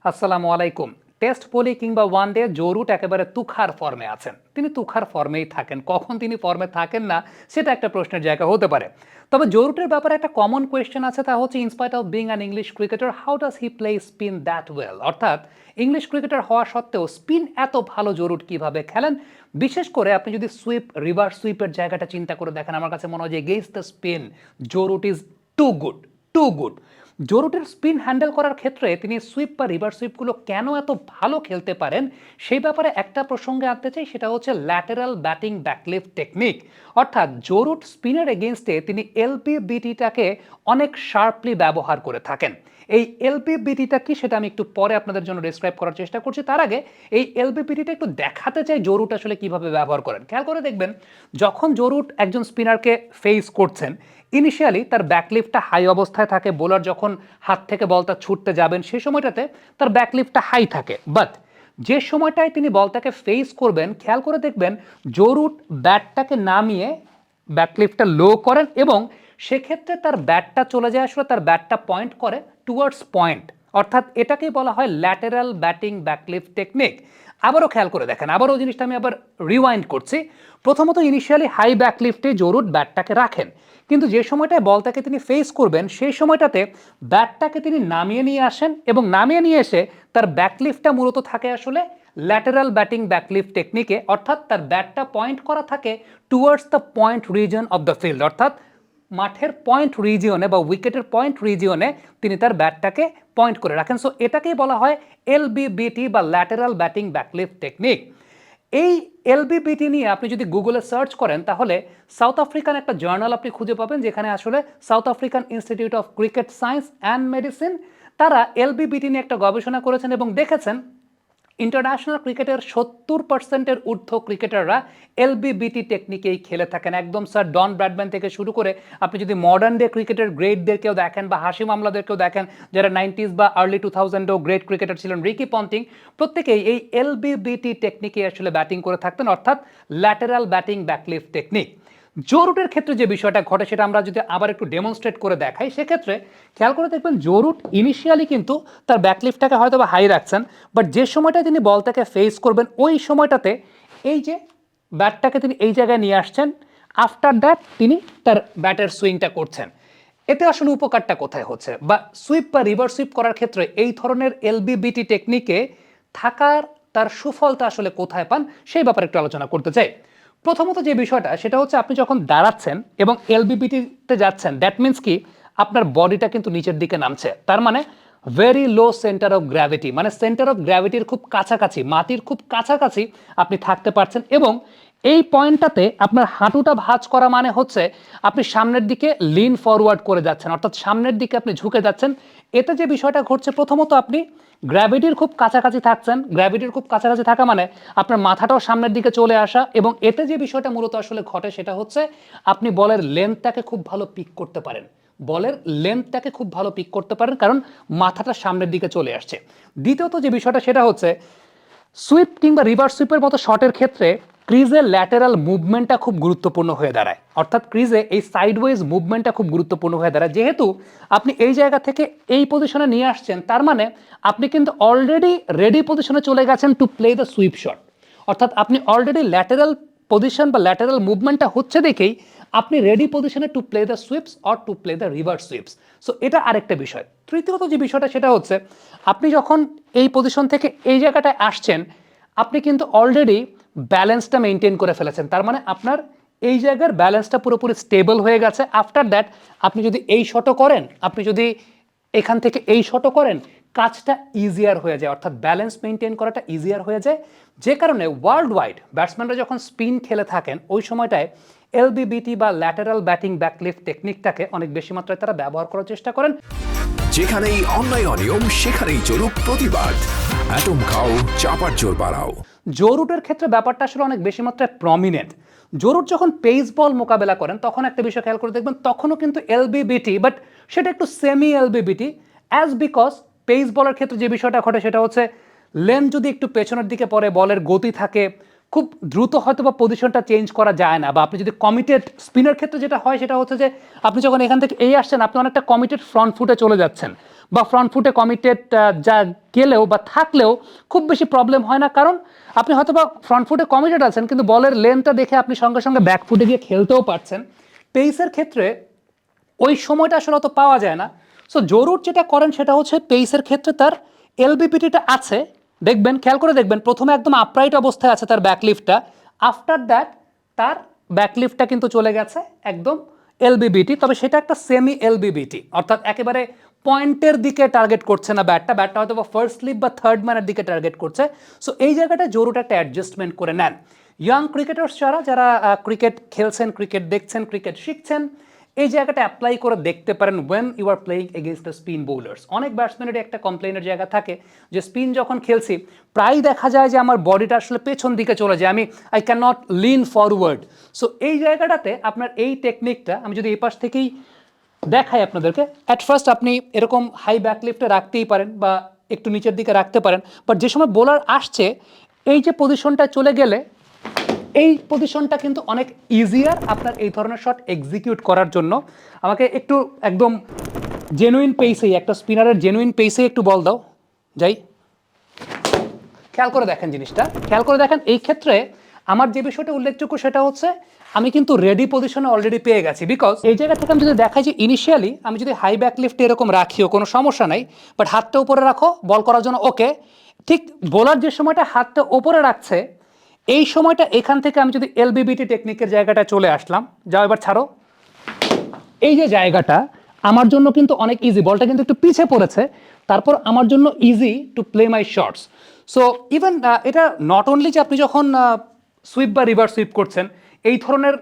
আসসালামু আলাইকুম। টেস্ট বলি কিংবা ওয়ানডে জো রুট একেবারে তুখার ফর্মে আছেন। তিনি তুখার ফর্মেই থাকেন। কখন তিনি ফর্মে থাকেন না সেটা একটা প্রশ্নের জায়গা হতে পারে। তবে জো রুটের ব্যাপারে একটা কমন কোয়েশ্চেন আছে, তা হচ্ছে in spite of being an English cricketer how does he play spin that well, অর্থাৎ ইংলিশ ক্রিকেটার হওয়া সত্ত্বেও স্পিন এত ভালো জো রুট কীভাবে খেলেন। বিশেষ করে আপনি যদি সুইপ রিভার্স সুইপের জায়গাটা চিন্তা করে দেখেন, আমার কাছে মনে হয় যে against the spin Joe Root is too good, too good. Joe রুটের স্পিন হ্যান্ডেল করার ক্ষেত্রে তিনি সুইপ বা রিভার্স সুইপগুলো কেন এত ভালো খেলতে পারেন সেই ব্যাপারে একটা প্রসঙ্গে আনতে চাই, সেটা হচ্ছে ল্যাটেরাল ব্যাটিং ব্যাকলিফট টেকনিক। অর্থাৎ জো রুট স্পিনের এগেনস্টে তিনি এলবিবিটিটাকে অনেক শার্পলি ব্যবহার করে থাকেন। এই এলবিবিটিটা কি সেটা আমি একটু পরে আপনাদের জন্য ডিসক্রাইব করার চেষ্টা করছি। তার আগে এই এলবিবিটিটা একটু দেখাতে চাই জো রুট আসলে কিভাবে ব্যবহার করেন। খেয়াল করে দেখবেন, যখন জো রুট একজন স্পিনারকে ফেস করছেন, ইনিশিয়ালি তার ব্যাকলিফটটা হাই অবস্থায় থাকে। বোলার যখন হাত থেকে বলটা ছুটতে যাবেন সেই সময়টাতে তার ব্যাকলিফটটা হাই থাকে, বাট যে সময়টায় তিনি বলটাকে ফেস করবেন খেয়াল করে দেখবেন জো রুট ব্যাটটাকে নামিয়ে ব্যাকলিফটটা লো করেন এবং সেক্ষেত্রে তার ব্যাটটা চলে যায়, আসলে তার ব্যাটটা পয়েন্ট করে টুয়ার্ডস পয়েন্ট, অর্থাৎ এটাকেই বলা হয় ল্যাটেরাল ব্যাটিং ব্যাকলিফট টেকনিক। আবারও খেয়াল করে দেখেন, আবারও জিনিসটা আমি আবার রিওয়াইন্ড করছি। প্রথমত ইনিশিয়ালি হাই ব্যাকলিফটে জো রুট ব্যাটটাকে রাখেন, কিন্তু যে সময়টায় বলটাকে তিনি ফেস করবেন সেই সময়টাতে ব্যাটটাকে তিনি নামিয়ে নিয়ে আসেন এবং নামিয়ে নিয়ে এসে তার ব্যাকলিফটটা মূলত থাকে আসলে ল্যাটেরাল ব্যাটিং ব্যাকলিফট টেকনিকে, অর্থাৎ তার ব্যাটটা পয়েন্ট করা থাকে towards the point reason of the field, অর্থাৎ মাঠের পয়েন্ট রিজিয়নে বা উইকেটের পয়েন্ট রিজিয়নে তিনি তার ব্যাটটাকে পয়েন্ট করে রাখেন। সো এটাকেই বলা হয় এলবিবিটি বা ল্যাটেরাল ব্যাটিং ব্যাকলিফট টেকনিক। এই এলবিবিটি নিয়ে আপনি যদি গুগলে সার্চ করেন তাহলে সাউথ আফ্রিকান একটা জার্নাল আপনি খুঁজে পাবেন, যেখানে আসলে south African institute of cricket science and medicine তারা এলবিবিটি নিয়ে একটা গবেষণা করেছেন এবং দেখেছেন ইন্টারন্যাশনাল ক্রিকেটের 70%-এর ঊর্ধ্ব ক্রিকেটাররা এলবিবিটি টেকনিকেই খেলে থাকেন। একদম স্যার ডন ব্র্যাডম্যান থেকে শুরু করে আপনি যদি মডার্ন ডে ক্রিকেটের গ্রেটদেরকেও দেখেন বা হাশিম আমলাদেরকেও দেখেন, যারা 90s বা আর্লি 2000-এও গ্রেট ক্রিকেটার ছিলেন, রিকি পন্টিং, প্রত্যেকেই এই এলবিবিটি টেকনিকে আসলে ব্যাটিং করে থাকতেন, অর্থাৎ ল্যাটেরাল ব্যাটিং ব্যাকলিফট টেকনিক। জো রুটের ক্ষেত্রে যে বিষয়টা ঘটে সেটা আমরা যদি আবার একটু ডেমনস্ট্রেট করে দেখাই, সেক্ষেত্রে খেয়াল করে দেখবেন জো রুট ইনিশিয়ালি কিন্তু তার ব্যাকলিফটটাকে হয়তো বা হাই রাখছেন, বাট যে সময়টা তিনি বলটাকে ফেস করবেন ওই সময়টাতে এই যে ব্যাটটাকে তিনি এই জায়গায় নিয়ে আসছেন, আফটার দ্যাট তিনি তার ব্যাটের সুইংটা করছেন। এতে আসলে উপকারটা কোথায় হচ্ছে, বা সুইপ বা রিভার্স সুইপ করার ক্ষেত্রে এই ধরনের এলবিবিটি টেকনিকে থাকার তার সুফলটা আসলে কোথায় পান সেই ব্যাপারে একটু আলোচনা করতে চাই। প্রথমত যে বিষয়টা সেটা হচ্ছে আপনি যখন দাঁড়াচ্ছেন এবং এলবিবিটিতে যাচ্ছেন, দ্যাট মিন্স কি আপনার বডিটা কিন্তু নিচের দিকে নামছে, তার মানে very low centre of gravity, মানে সেন্টার অফ গ্র্যাভিটির খুব কাছাকাছি, মাটির খুব কাছাকাছি আপনি থাকতে পারছেন এবং এই পয়েন্টটাতে আপনার হাঁটুটা ভাঁজ করা মানে হচ্ছে আপনি সামনের দিকে লিন ফরওয়ার্ড করে যাচ্ছেন, অর্থাৎ সামনের দিকে আপনি ঝুঁকে যাচ্ছেন। এতে যে বিষয়টা ঘটছে, প্রথমত আপনি গ্র্যাভিটির খুব কাছাকাছি থাকছেন, গ্র্যাভিটির খুব কাছাকাছি থাকা মানে আপনার মাথাটাও সামনের দিকে চলে আসা, এবং এতে যে বিষয়টা মূলত আসলে ঘটে সেটা হচ্ছে আপনি বলের লেন্থটাকে খুব ভালো পিক করতে পারেন, বলের লেন্থটাকে খুব ভালো পিক করতে পারেন, কারণ মাথাটা সামনের দিকে চলে আসছে। দ্বিতীয়ত যে বিষয়টা সেটা হচ্ছে সুইপ কিংবা রিভার্স সুইপের মতো শটের ক্ষেত্রে ক্রিজের ল্যাটেরাল মুভমেন্টটা খুব গুরুত্বপূর্ণ হয়ে দাঁড়ায়, অর্থাৎ ক্রিজে এই সাইডওয়েজ মুভমেন্টটা খুব গুরুত্বপূর্ণ হয়ে দাঁড়ায়। যেহেতু আপনি এই জায়গা থেকে এই পজিশনে নিয়ে আসছেন, তার মানে আপনি কিন্তু অলরেডি রেডি পজিশনে চলে গেছেন to play the sweep shot, অর্থাৎ আপনি অলরেডি ল্যাটেরাল পজিশন বা ল্যাটেরাল মুভমেন্টটা হচ্ছে দেখেই আপনি রেডি পজিশনে to play the sweeps or to play the reverse sweeps. So এটা আরেকটা বিষয়। তৃতীয়ত যে বিষয়টা সেটা হচ্ছে আপনি যখন এই পজিশন থেকে এই জায়গাটায় আসছেন, আপনি কিন্তু অলরেডি ব্যালেন্সটা মেনটেন করে ফেলেছেন, তার মানে আপনার এই জায়গার ব্যালেন্সটা পুরোপুরি স্টেবল হয়ে গেছে। আফটার দ্যাট আপনি যদি এই শটও করেন, আপনি যদি এখান থেকে এই শটও করেন, কাজটা ইজিয়ার হয়ে যায়, অর্থাৎ ব্যালেন্স মেনটেন করাটা ইজিয়ার হয়ে যায়। যে কারণে ওয়ার্ল্ড ওয়াইড ব্যাটসম্যানরা যখন স্পিন খেলে থাকেন ওই সময়টায় এলবিবিটি বা ল্যাটারাল ব্যাটিং ব্যাকলিফট টেকনিকটাকে অনেক বেশি মাত্রায় তারা ব্যবহার করার চেষ্টা করেন। যেখানেই অন্যায় অনিয়ম সেখানেই চলুক প্রতিবাদ, অ্যাটম খাও, চাপার জোর বাড়াও। জো রুটের ক্ষেত্রে ব্যাপারটা আসলে অনেক বেশি মাত্রায় প্রমিনেন্ট। জো রুট যখন পেস বল মোকাবেলা করেন তখন একটা বিষয় খেয়াল করে দেখবেন, তখনও কিন্তু এলবিবিটি, বাট সেটা একটু সেমি এলবিবিটি, অ্যাজ বিকজ পেস বলের ক্ষেত্রে যে বিষয়টা ঘটে সেটা হচ্ছে লেন যদি একটু পেছনের দিকে পড়ে, বলের গতি থাকে, খুব দ্রুত হয়তো বা পজিশনটা চেঞ্জ করা যায় না, বা আপনি যদি কমিটেড স্পিনের ক্ষেত্রে যেটা হয় সেটা হচ্ছে যে আপনি যখন এখান থেকে এই আসছেন আপনি অনেকটা কমিটেড ফ্রন্ট ফুটে চলে যাচ্ছেন, বা ফ্রন্ট ফুটে কমিটেড যা গেলেও বা থাকলেও খুব বেশি প্রবলেম হয় না, কারণ আপনি হয়তো বা ফ্রন্ট ফুটে কমিটেড আছেন কিন্তু বলের লেন্থটা দেখে আপনি সঙ্গে সঙ্গে ব্যাক ফুটে গিয়ে খেলতেও পারছেন। পেসের ক্ষেত্রে ওই সময়টা আসলে অত পাওয়া যায় না। সো জরুর যেটা করেন সেটা হচ্ছে পেসের ক্ষেত্রে তার এলবিপিটিটা আছে, দেখবেন, খেয়াল করে দেখবেন, প্রথমে একদম আপরাইট অবস্থায় আছে তার ব্যাকলিফটটা, আফটার দ্যাট তার ব্যাকলিফটটা কিন্তু চলে গেছে একদম এলবিবিটি, তবে সেটা একটা সেমি এলবিবিটি, অর্থাৎ একেবারে পয়েন্টের দিকে টার্গেট করছে না ব্যাটটা হয়তো বা ফার্স্ট স্লিপ বা থার্ড ম্যানের দিকে টার্গেট করছে। সো এই জায়গাটা জরুরটা একটা অ্যাডজাস্টমেন্ট করে নেন। ইয়াং ক্রিকেটার্স যারা ক্রিকেট খেলছেন, ক্রিকেট দেখছেন, ক্রিকেট শিখছেন, এই জায়গাটা অ্যাপ্লাই করে দেখতে পারেন when you are playing against the spin bowlers. অনেক ব্যাটসম্যানের একটা কমপ্লেনের জায়গা থাকে যে স্পিন যখন খেলছি প্রায় দেখা যায় যে আমার বডিটা আসলে পেছন দিকে চলে যায়, I can not lean forward. So এই জায়গাটাতে আপনার এই টেকনিকটা আমি যদি এই পাশ থেকেই দেখাই আপনাদেরকে, অ্যাট ফার্স্ট আপনি এরকম হাই ব্যাকলিফটে রাখতেই পারেন বা একটু নিচের দিকে রাখতে পারেন, বাট যে সময় বোলার আসছে এই যে পজিশনটা চলে গেলে এই পজিশনটা কিন্তু অনেক ইজিয়ার আপনার এই ধরনের শট এক্সিকিউট করার জন্য। আমাকে একটু একদম জেনুইন পেসেই, একটা স্পিনারের জেনুইন পেসেই একটু বল দাও, যাই। খেয়াল করে দেখেন জিনিসটা, খেয়াল করে দেখেন এই ক্ষেত্রে আমার যে বিষয়টা উল্লেখযোগ্য সেটা হচ্ছে আমি কিন্তু রেডি পজিশনে অলরেডি পেয়ে গেছি, বিকজ এই জায়গা থেকে আমি যদি দেখাই যে ইনিশিয়ালি আমি যদি হাই ব্যাক লিফটে এরকম রাখিও কোনো সমস্যা নাই, বাট হাতটা উপরে রাখো বল করার জন্য, ওকে, ঠিক বোলার যে সময়টা হাতটা উপরে রাখছে এই সময়টা এখান থেকে আমি যদি এলবিবিটি টেকনিকের জায়গাটা চলে আসলাম, যাও এবার ছাড়ো, এই যে জায়গাটা আমার জন্য কিন্তু অনেক ইজি, বলটা কিন্তু একটু পিছে পড়েছে, তারপর আমার জন্য easy to play my shots. So even এটা নট অনলি যে আপনি যখন সুইপ বা রিভার্স সুইপ করছেন এই ধরনের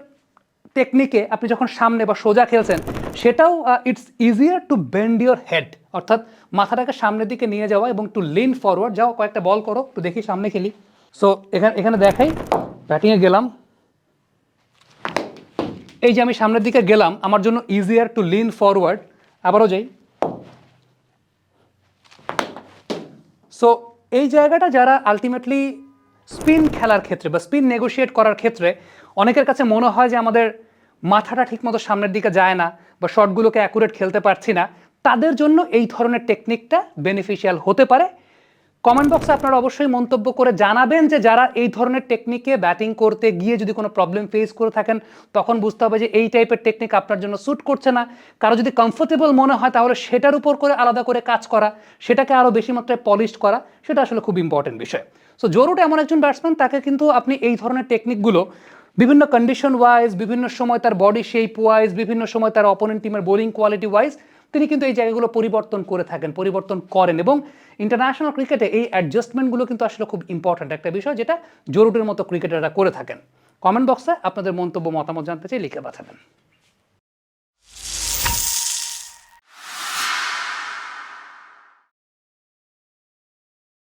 টেকনিকে আপনি যখন সামনে বা সোজা খেলছেন সেটাও it's easier two bend your head, অর্থাৎ মাথাটাকে সামনের দিকে নিয়ে যাওয়া এবং টু লিন ফরওয়ার্ড। যাও কয়েকটা বল করো, একটু দেখি সামনে খেলি। সো এখানে দেখাই, ব্যাটিংয়ে গেলাম, এই যে আমি সামনের দিকে গেলাম, আমার জন্য ইজিয়ার টু লিন ফরওয়ার্ড, আবারও যাই। সো এই জায়গাটা যারা আলটিমেটলি স্পিন খেলার ক্ষেত্রে বা স্পিন নেগোশিয়েট করার ক্ষেত্রে অনেকের কাছে মনে হয় যে আমাদের মাথাটা ঠিকমতো সামনের দিকে যায় না বা শটগুলোকে অ্যাকুরেট খেলতে পারছি না, তাদের জন্য এই ধরনের টেকনিকটা বেনিফিশিয়াল হতে পারে। কমেন্ট বক্সে আপনারা অবশ্যই মন্তব্য করে জানাবেন যে যারা এই ধরনের টেকনিকে ব্যাটিং করতে গিয়ে যদি কোনো প্রবলেম ফেস করে থাকেন তখন বুঝতে হবে যে এই টাইপের টেকনিক আপনার জন্য স্যুট করছে না। কারো যদি কমফোর্টেবল মনে হয় তাহলে সেটার উপর করে আলাদা করে কাজ করা, সেটাকে আরও বেশি মাত্রায় পলিশ করা, সেটা আসলে খুব ইম্পর্টেন্ট বিষয়। সো জরুর এমন একজন ব্যাটসম্যান, তাকে কিন্তু আপনি এই ধরনের টেকনিকগুলো বিভিন্ন কন্ডিশন ওয়াইজ, বিভিন্ন সময় তার বডি শেপ ওয়াইজ, বিভিন্ন সময় তার অপোনেন্ট টিমের বোলিং কোয়ালিটি ওয়াইজ তিনি কিন্তু এই জায়গাগুলো পরিবর্তন করে থাকেন, পরিবর্তন করেন, এবং ইন্টারন্যাশনাল ক্রিকেটে এই অ্যাডজাস্টমেন্টগুলো কিন্তু আসলে খুব ইম্পর্ট্যান্ট একটা বিষয়, যেটা জরুরের মতো ক্রিকেটাররা করে থাকেন। কমেন্ট বক্সে আপনাদের মন্তব্য মতামত জানতে চাই, লিখে পাঠাবেন।